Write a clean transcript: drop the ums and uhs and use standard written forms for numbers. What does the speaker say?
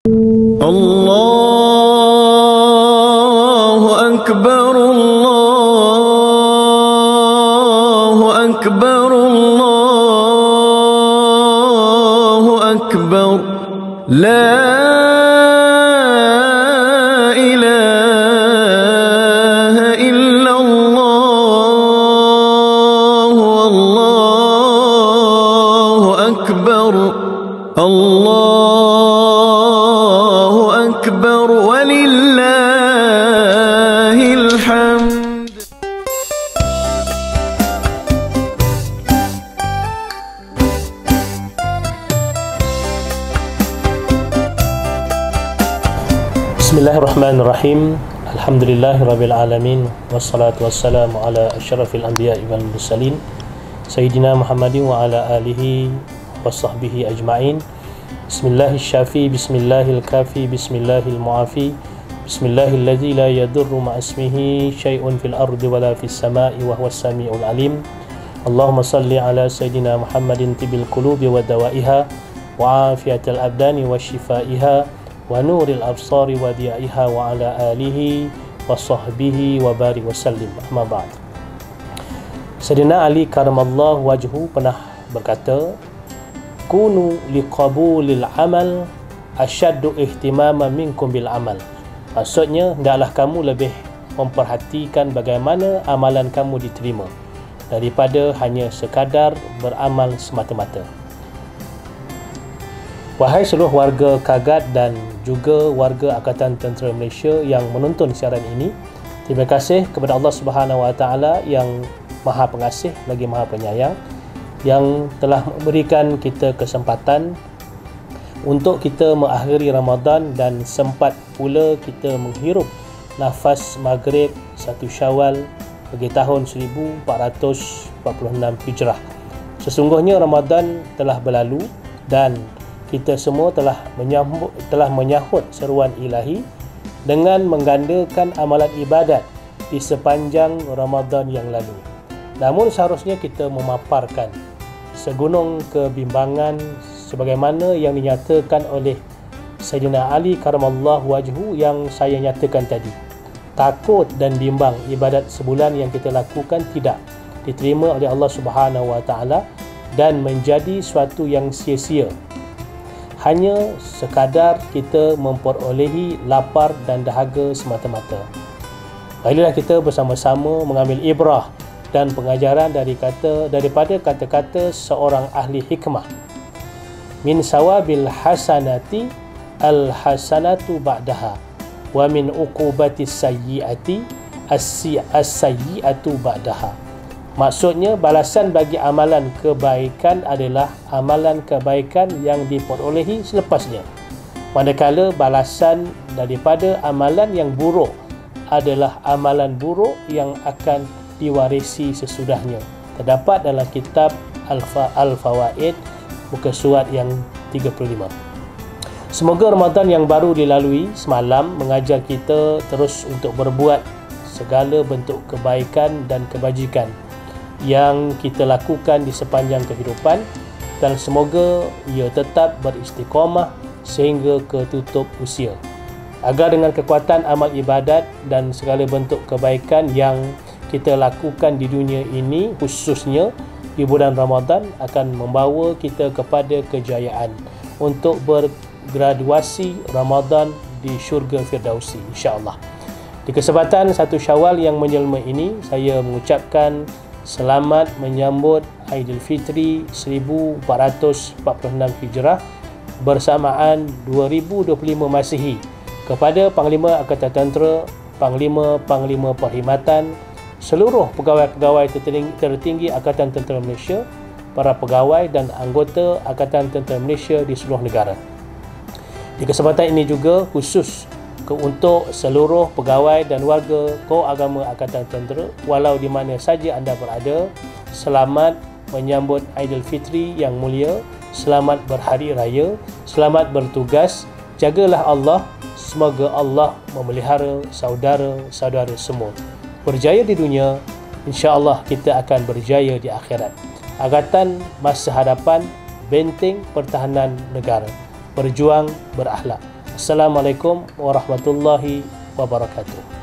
Allahu Akbar, Allahu Akbar, Allahu Akbar. La ilaha illallah, Allahu Akbar, Allahu Akbar, walillahil hamd. Bismillahirrahmanirrahim. Alhamdulillahirabbil alamin wassalatu wassalamu ala asyrafil anbiya'i wal mursalin sayyidina Muhammadin wa ala alihi wa sahbihi ajma'in. Bismillahil syafi, bismillahil kafi, bismillahil muafi, bismillahilladzi la yadurru ma'asmihi syai'un fil ardi wala fis sama'i wa huwas samiul alim. Allahumma salli ala sayyidina Muhammadin tibil qulubi wa dawaiha wa afiyatil abdani wa shifaiha wa nuril absari wa diaiha wa ala alihi wa sahbihi wa barik wa sallim. Amma ba'd. Sayyidina Ali karamallahu wajhu pernah berkata, kunu liqabulil amal asyaddu ihtimama minkum bil amal. Maksudnya, hendaklah kamu lebih memperhatikan bagaimana amalan kamu diterima daripada hanya sekadar beramal semata-mata. Wahai seluruh warga Kagat dan juga warga Angkatan Tentera Malaysia yang menonton siaran ini, terima kasih kepada Allah Subhanahu Wa Taala yang Maha Pengasih lagi Maha Penyayang, yang telah memberikan kita kesempatan untuk kita mengakhiri Ramadan dan sempat pula kita menghirup nafas Maghrib 1 Syawal bagi tahun 1446 Hijrah. Sesungguhnya Ramadan telah berlalu dan kita semua telah menyahut seruan ilahi dengan menggandakan amalan ibadat di sepanjang Ramadan yang lalu. Namun seharusnya kita memaparkan segunung kebimbangan sebagaimana yang dinyatakan oleh Sayyidina Ali karamallahu wajhu yang saya nyatakan tadi. Takut dan bimbang ibadat sebulan yang kita lakukan tidak diterima oleh Allah Subhanahu Wa Taala dan menjadi suatu yang sia-sia, hanya sekadar kita memperolehi lapar dan dahaga semata-mata. Marilah kita bersama-sama mengambil ibrah dan pengajaran daripada kata-kata seorang ahli hikmah. Min sawabil hasanati al hasanatu ba'daha wa min uqubatis sayyiati as-sayyiatu ba'daha. Maksudnya, balasan bagi amalan kebaikan adalah amalan kebaikan yang diperolehi selepasnya, manakala balasan daripada amalan yang buruk adalah amalan buruk yang akan diwarisi sesudahnya. Terdapat dalam kitab Al-Fawaid muka surat yang 35. Semoga Ramadan yang baru dilalui semalam mengajar kita terus untuk berbuat segala bentuk kebaikan dan kebajikan yang kita lakukan di sepanjang kehidupan, dan semoga ia tetap beristiqamah sehingga ke tutup usia, agar dengan kekuatan amal ibadat dan segala bentuk kebaikan yang kita lakukan di dunia ini, khususnya di bulan Ramadan, akan membawa kita kepada kejayaan untuk bergraduasi Ramadan di syurga Firdausi, insya-Allah. Di kesempatan 1 Syawal yang menjelma ini, saya mengucapkan selamat menyambut Aidilfitri 1446 Hijrah bersamaan 2025 Masihi kepada Panglima Angkatan Tentera, Panglima Perkhidmatan, seluruh pegawai-pegawai tertinggi Angkatan Tentera Malaysia, para pegawai dan anggota Angkatan Tentera Malaysia di seluruh negara. Di kesempatan ini juga khusus untuk seluruh pegawai dan warga kor agama Angkatan Tentera, walau di mana saja anda berada, selamat menyambut Aidilfitri yang mulia, selamat berhari raya, selamat bertugas. Jagalah Allah, semoga Allah memelihara saudara-saudara semua berjaya di dunia, insya-Allah kita akan berjaya di akhirat. Angkatan masa hadapan, benteng pertahanan negara, berjuang berakhlak. Assalamualaikum warahmatullahi wabarakatuh.